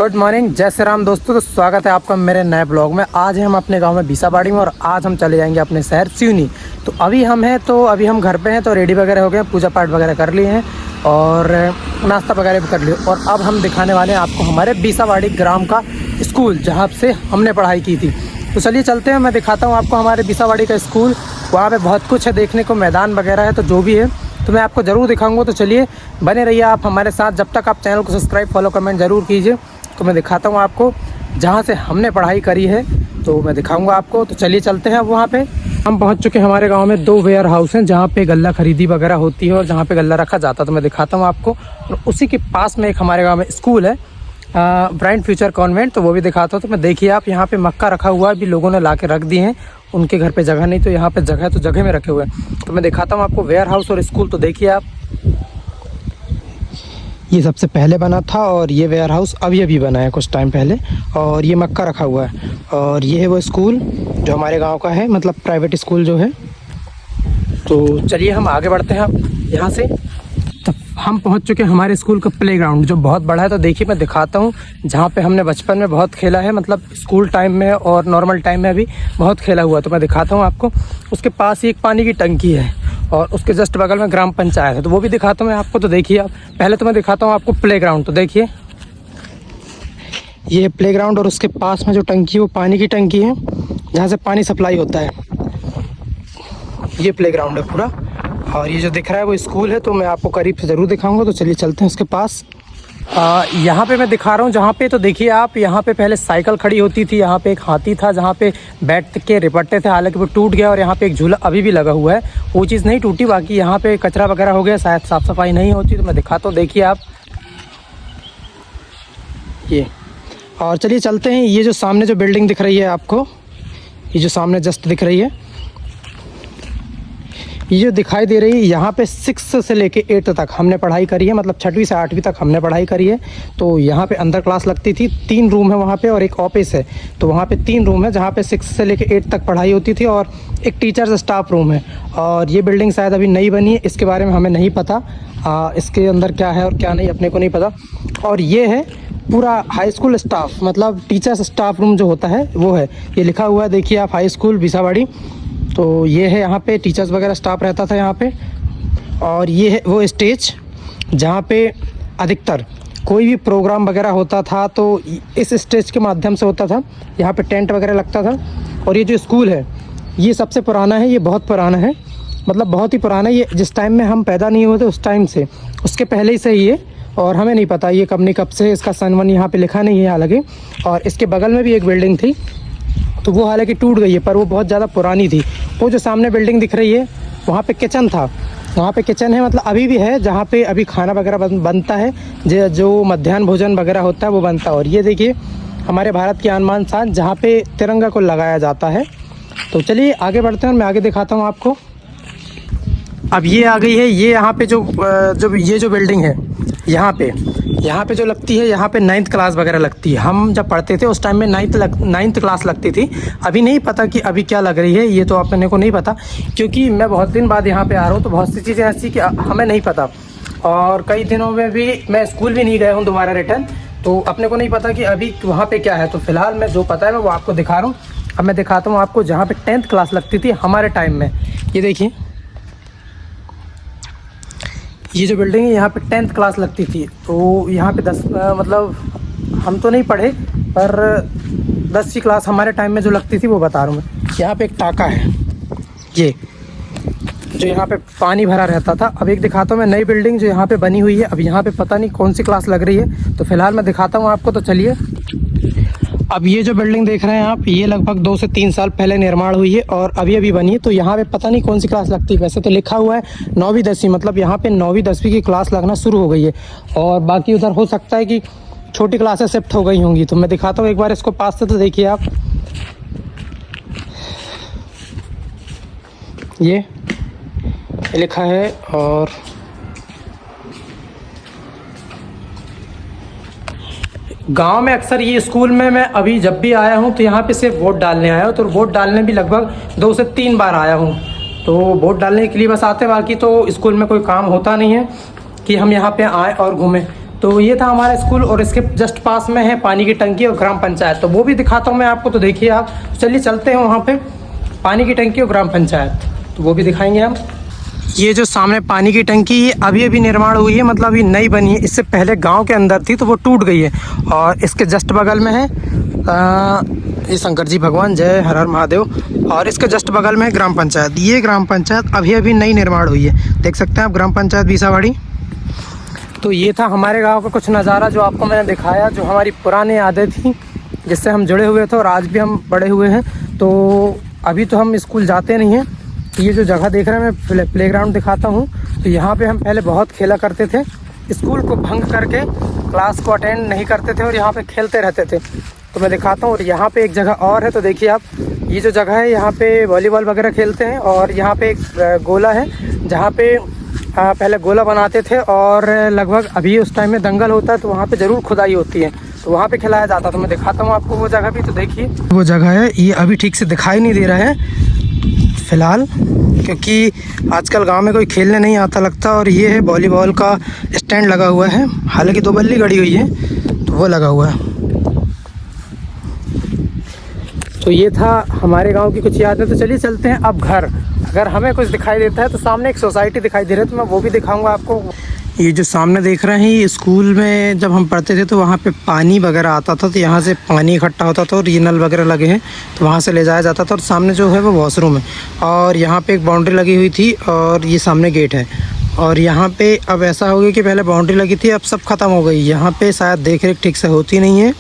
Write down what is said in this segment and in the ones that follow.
Good morning, जय श्री राम दोस्तों। तो स्वागत है आपका मेरे नए ब्लॉग में। आज है हम अपने गांव में बीसाबाड़ी में और आज हम चले जाएंगे अपने शहर सिवनी। तो अभी हम घर पे हैं, तो रेडी वगैरह हो गए, पूजा पाठ वगैरह कर लिए हैं और नाश्ता वगैरह भी कर लिए। और अब हम दिखाने वाले हैं आपको हमारे बीसाबाड़ी ग्राम का स्कूल जहाँ से हमने पढ़ाई की थी। तो चलिए चलते हैं, मैं दिखाता हूँ आपको हमारे बीसाबाड़ी का स्कूल। वहाँ पर बहुत कुछ है देखने को, मैदान वगैरह है, तो जो भी है तो मैं आपको ज़रूर दिखाऊंगा। तो चलिए बने रहिए आप हमारे साथ। जब तक आप चैनल को सब्सक्राइब फॉलो कमेंट ज़रूर कीजिए। तो मैं दिखाता हूँ आपको जहाँ से हमने पढ़ाई करी है, तो मैं दिखाऊंगा आपको। तो चलिए चलते हैं। अब वहाँ पे हम पहुँच चुके हैं। हमारे गांव में 2 वेयर हाउस हैं जहाँ पे गल्ला खरीदी वगैरह होती है और जहाँ पे गल्ला रखा जाता है। तो मैं दिखाता हूँ आपको। और उसी के पास में एक हमारे गाँव में स्कूल है, ब्राइट फ्यूचर कॉन्वेंट, तो वो भी दिखाता हूँ। तो मैं देखिए आप, यहाँ पे मक्का रखा हुआ है, अभी लोगों ने ला के रख दिए हैं। उनके घर पे जगह नहीं, तो यहाँ पे जगह है, तो जगह में रखे हुए हैं। तो मैं दिखाता हूँ आपको वेयर हाउस और स्कूल। तो देखिए आप, ये सबसे पहले बना था और ये वेयर हाउस अभी बना है कुछ टाइम पहले। और ये मक्का रखा हुआ है और ये है वो स्कूल जो हमारे गांव का है, मतलब प्राइवेट स्कूल जो है। तो चलिए हम आगे बढ़ते हैं अब यहाँ से। तो हम पहुँच चुके हैं हमारे स्कूल का प्लेग्राउंड जो बहुत बड़ा है। तो देखिए मैं दिखाता हूँ, जहाँ पे हमने बचपन में बहुत खेला है, मतलब स्कूल टाइम में और नॉर्मल टाइम में भी बहुत खेला हुआ। तो मैं दिखाता हूँ आपको। उसके पास ही एक पानी की टंकी है और उसके जस्ट बगल में ग्राम पंचायत है, तो वो भी दिखाता हूँ मैं आपको। तो देखिए आप, पहले तो मैं दिखाता हूँ आपको प्लेग्राउंड। तो देखिए ये प्लेग्राउंड और उसके पास में जो टंकी है वो पानी की टंकी है जहाँ से पानी सप्लाई होता है। ये प्लेग्राउंड है पूरा और ये जो दिख रहा है वो स्कूल है। तो मैं आपको करीब से ज़रूर दिखाऊंगा। तो चलिए चलते हैं उसके पास। यहाँ पे मैं दिखा रहा हूँ जहाँ पे, तो देखिए आप, यहाँ पे पहले साइकिल खड़ी होती थी। यहाँ पे एक हाथी था जहाँ पे बैठ के रिपटते थे, हालांकि वो टूट गया। और यहाँ पे एक झूला अभी भी लगा हुआ है, वो चीज़ नहीं टूटी। बाकी यहाँ पे कचरा वगैरह हो गया, शायद साफ़ सफाई नहीं होती। तो मैं दिखाता हूँ, देखिए आप ये। और चलिए चलते हैं। ये जो सामने जो बिल्डिंग दिख रही है आपको, ये जो सामने जस्ट दिख रही है, ये जो दिखाई दे रही है, यहाँ पे 6 से लेके 8 तक हमने पढ़ाई करी है, मतलब 6वीं से 8वीं तक हमने पढ़ाई करी है। तो यहाँ पे अंदर क्लास लगती थी, 3 रूम है वहाँ पे और एक ऑफिस है। तो वहाँ पे 3 रूम है जहाँ पे 6 से लेके 8 तक पढ़ाई होती थी और एक टीचर्स स्टाफ रूम है। और ये बिल्डिंग शायद अभी नई बनी है, इसके बारे में हमें नहीं पता, इसके अंदर क्या है और क्या नहीं अपने को नहीं पता। और ये है पूरा हाई स्कूल स्टाफ, मतलब टीचर्स स्टाफ रूम जो होता है वो है। ये लिखा हुआ है, देखिए आप, हाई स्कूल बीसाबाड़ी। तो ये है, यहाँ पे टीचर्स वगैरह स्टाफ रहता था यहाँ पे। और ये है वो स्टेज जहाँ पे अधिकतर कोई भी प्रोग्राम वगैरह होता था तो इस स्टेज के माध्यम से होता था। यहाँ पे टेंट वगैरह लगता था। और ये जो स्कूल है ये सबसे पुराना है, ये बहुत पुराना है, मतलब बहुत ही पुराना है। ये जिस टाइम में हम पैदा नहीं हुए थे उस टाइम से, उसके पहले ही से ये, और हमें नहीं पता ये कब नहीं कब से, इसका सन वन यहाँ पे लिखा नहीं है हालांकि। और इसके बगल में भी एक बिल्डिंग थी, तो वो हालांकि टूट गई है, पर वो बहुत ज़्यादा पुरानी थी। वो जो सामने बिल्डिंग दिख रही है वहाँ पे किचन था, वहाँ पे किचन है, मतलब अभी भी है, जहाँ पे अभी खाना वगैरह बनता है, जो मध्याह्न भोजन वगैरह होता है वो बनता है। और ये देखिए हमारे भारत की आन शान जहाँ पे तिरंगा को लगाया जाता है। तो चलिए आगे बढ़ते हैं और मैं आगे दिखाता हूँ आपको। अब ये आ गई है, ये यहाँ पे ये जो बिल्डिंग है, यहाँ पे जो लगती है, यहाँ पे 9th क्लास वगैरह लगती है। हम जब पढ़ते थे उस टाइम में 9th क्लास लगती थी। अभी नहीं पता कि अभी क्या लग रही है, ये तो अपने को नहीं पता, क्योंकि मैं बहुत दिन बाद यहाँ पे आ रहा हूँ। तो बहुत सी चीज़ें ऐसी कि हमें नहीं पता, और कई दिनों में भी मैं स्कूल भी नहीं गया हूँ दोबारा रिटर्न, तो अपने को नहीं पता कि अभी वहाँ पर क्या है। तो फिलहाल मैं जो पता है मैं वो आपको दिखा रहा हूँ। अब मैं दिखाता हूँ आपको जहाँ पर 10th क्लास लगती थी हमारे टाइम में। ये देखिए, ये जो बिल्डिंग है यहाँ पे 10th क्लास लगती थी। तो यहाँ पे 10 मतलब हम तो नहीं पढ़े, पर 10वीं क्लास हमारे टाइम में जो लगती थी वो बता रहा हूँ मैं। यहाँ पे एक टाका है, ये जो यहाँ पे पानी भरा रहता था। अब एक दिखाता हूँ मैं नई बिल्डिंग जो यहाँ पे बनी हुई है। अब यहाँ पे पता नहीं कौन सी क्लास लग रही है, तो फिलहाल मैं दिखाता हूँ आपको। तो चलिए, अब ये जो बिल्डिंग देख रहे हैं आप, ये लगभग 2 से 3 साल पहले निर्माण हुई है और अभी बनी है। तो यहाँ पे पता नहीं कौन सी क्लास लगती है। वैसे तो लिखा हुआ है 9वीं 10वीं, मतलब यहाँ पे 9वीं 10वीं की क्लास लगना शुरू हो गई है। और बाकी उधर हो सकता है कि छोटी क्लासें शिफ्ट हो गई होंगी। तो मैं दिखाता हूँ एक बार इसको पास से। तो देखिए आप, ये लिखा है। और गांव में अक्सर ये स्कूल में मैं अभी जब भी आया हूँ तो यहाँ पे सिर्फ वोट डालने आया हूँ। तो वोट डालने भी लगभग 2 से 3 बार आया हूँ। तो वोट डालने के लिए बस आते, बाकी तो स्कूल में कोई काम होता नहीं है कि हम यहाँ पे आए और घूमें। तो ये था हमारा स्कूल और इसके जस्ट पास में है पानी की टंकी और ग्राम पंचायत, तो वो भी दिखाता हूँ मैं आपको। तो देखिए आप, चलिए चलते हैं वहाँ पे, पानी की टंकी और ग्राम पंचायत, तो वो भी दिखाएंगे हम। ये जो सामने पानी की टंकी ये अभी अभी निर्माण हुई है, मतलब अभी नई बनी है। इससे पहले गांव के अंदर थी तो वो टूट गई है। और इसके जस्ट बगल में है ये शंकर जी भगवान, जय हर हर महादेव। और इसके जस्ट बगल में है ग्राम पंचायत। ये ग्राम पंचायत अभी अभी नई निर्माण हुई है, देख सकते हैं आप, ग्राम पंचायत बीसावाड़ी। तो ये था हमारे गांव का कुछ नज़ारा जो आपको मैंने दिखाया, जो हमारी पुरानी यादें थी जिससे हम जुड़े हुए थे और आज भी हम बड़े हुए हैं। तो अभी तो हम स्कूल जाते नहीं हैं। ये जो जगह देख रहे हैं, मैं प्लेग्राउंड दिखाता हूँ। तो यहाँ पे हम पहले बहुत खेला करते थे, स्कूल को भंग करके क्लास को अटेंड नहीं करते थे और यहाँ पे खेलते रहते थे। तो मैं दिखाता हूँ। और यहाँ पे एक जगह और है, तो देखिए आप, ये जो जगह है यहाँ पे वॉलीबॉल वगैरह खेलते हैं। और यहाँ पे एक गोला है जहाँ पे पहले गोला बनाते थे और लगभग अभी उस टाइम में दंगल होता है तो वहाँ पे ज़रूर खुदाई होती है, तो वहाँ पे खिलाया जाता। तो मैं दिखाता हूँ आपको वो जगह भी। तो देखिए वो जगह है, ये अभी ठीक से दिखाई नहीं दे रहा है फ़िलहाल, क्योंकि आजकल गांव में कोई खेलने नहीं आता लगता। और ये है वॉलीबॉल का स्टैंड लगा हुआ है, हालांकि 2 बल्ली गड़ी हुई है तो वो लगा हुआ है। तो ये था हमारे गांव की कुछ यादें। तो चलिए चलते हैं अब घर। अगर हमें कुछ दिखाई देता है तो सामने एक सोसाइटी दिखाई दे रही है, तो मैं वो भी दिखाऊंगा आपको। ये जो सामने देख रहे हैं, ये स्कूल में जब हम पढ़ते थे तो वहाँ पे पानी वगैरह आता था, तो यहाँ से पानी इकट्ठा होता था और ये नल वगैरह लगे हैं तो वहाँ से ले जाया जाता था। और सामने जो है वो वॉशरूम है और यहाँ पे एक बाउंड्री लगी हुई थी और ये सामने गेट है। और यहाँ पे अब ऐसा हो गया कि पहले बाउंड्री लगी थी, अब सब ख़त्म हो गई। यहाँ पे शायद देख रेख ठीक से होती नहीं है,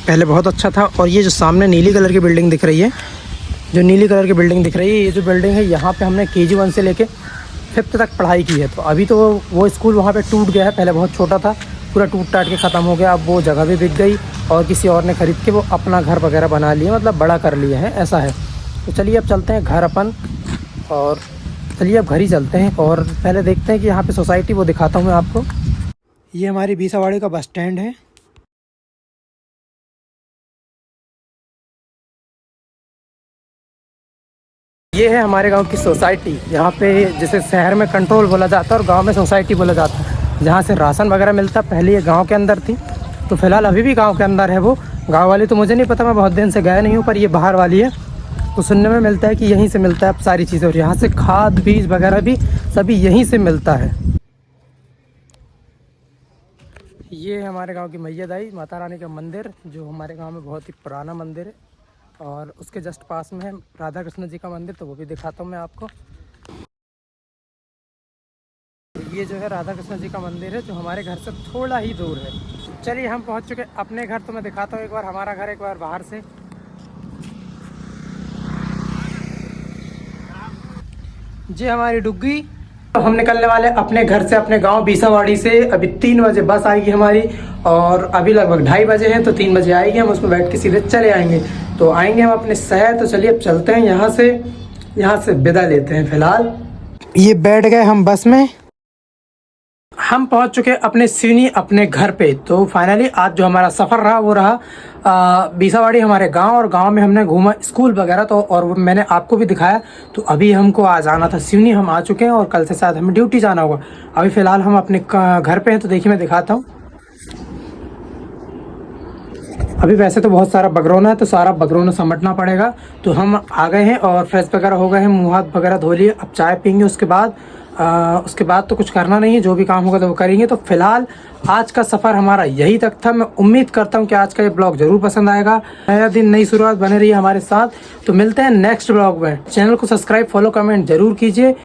पहले बहुत अच्छा था। और ये जो सामने नीली कलर की बिल्डिंग दिख रही है, जो नीली कलर की बिल्डिंग दिख रही है, ये जो बिल्डिंग है, यहाँ पे हमने KG 1 से लेके 5th तक पढ़ाई की है। तो अभी तो वो स्कूल वहाँ पे टूट गया है, पहले बहुत छोटा था, पूरा टूट टाट के ख़त्म हो गया। अब वो जगह भी बिक गई और किसी और ने ख़रीद के वो अपना घर वगैरह बना लिया, मतलब बड़ा कर लिया है, ऐसा है। तो चलिए अब चलते हैं घर अपन, और चलिए अब घर ही चलते हैं। और पहले देखते हैं कि यहाँ पर सोसाइटी, वो दिखाता हूँ मैं आपको। ये हमारी बीसावाड़ी का बस स्टैंड है। ये है हमारे गांव की सोसाइटी, यहाँ पे जैसे शहर में कंट्रोल बोला जाता है और गांव में सोसाइटी बोला जाता है, जहाँ से राशन वगैरह मिलता। पहले ये गांव के अंदर थी, तो फिलहाल अभी भी गांव के अंदर है वो। गांव वाली तो मुझे नहीं पता, मैं बहुत दिन से गया नहीं हूँ, पर ये बाहर वाली है। तो सुनने में मिलता है कि यहीं से मिलता है अब सारी चीज़ें, और यहाँ से खाद बीज वगैरह भी सभी यहीं से मिलता है। ये है हमारे गाँव की मैया दाई माता रानी का मंदिर, जो हमारे गाँव में बहुत ही पुराना मंदिर है। और उसके जस्ट पास में है राधा कृष्ण जी का मंदिर, तो वो भी दिखाता हूँ मैं आपको। ये जो है राधा कृष्ण जी का मंदिर है, जो हमारे घर से थोड़ा ही दूर है। चलिए हम पहुँच चुके अपने घर, तो मैं दिखाता हूँ एक बार हमारा घर, एक बार बाहर से। जी हमारी डुग्गी। तो हम निकलने वाले अपने घर से, अपने गांव बीसावाड़ी से। अभी 3 बजे बस आएगी हमारी और अभी लगभग 2:30 बजे हैं, तो 3 बजे आएगी। हम उसमें बैठ के सीधे चले आएंगे, तो आएंगे हम अपने शहर। तो चलिए अब चलते हैं यहाँ से विदा लेते हैं फिलहाल। ये बैठ गए हम बस में, हम पहुंच चुके अपने सिवनी, अपने घर पे। तो फाइनली आज जो हमारा सफ़र रहा वो रहा बीसावाड़ी, हमारे गांव। और गांव में हमने घूमा स्कूल वगैरह, तो और मैंने आपको भी दिखाया। तो अभी हमको आज आना था सिवनी, हम आ चुके हैं और कल से शायद हमें ड्यूटी जाना होगा। अभी फ़िलहाल हम अपने घर पे हैं, तो देखिए मैं दिखाता हूँ। अभी वैसे तो बहुत सारा बगरौना है, तो सारा बगरौना समेटना पड़ेगा। तो हम आ गए हैं और फ्रेश वगैरह हो गए हैं, मुँह हाथ वगैरह धो लिए। अब चाय पीएंगे, उसके बाद तो कुछ करना नहीं है, जो भी काम होगा तो वो करेंगे। तो फिलहाल आज का सफ़र हमारा यही तक था। मैं उम्मीद करता हूँ कि आज का ये ब्लॉग ज़रूर पसंद आएगा। नया दिन, नई शुरुआत, बने रही हमारे साथ। तो मिलते हैं नेक्स्ट ब्लॉग में। चैनल को सब्सक्राइब, फॉलो, कमेंट ज़रूर कीजिए।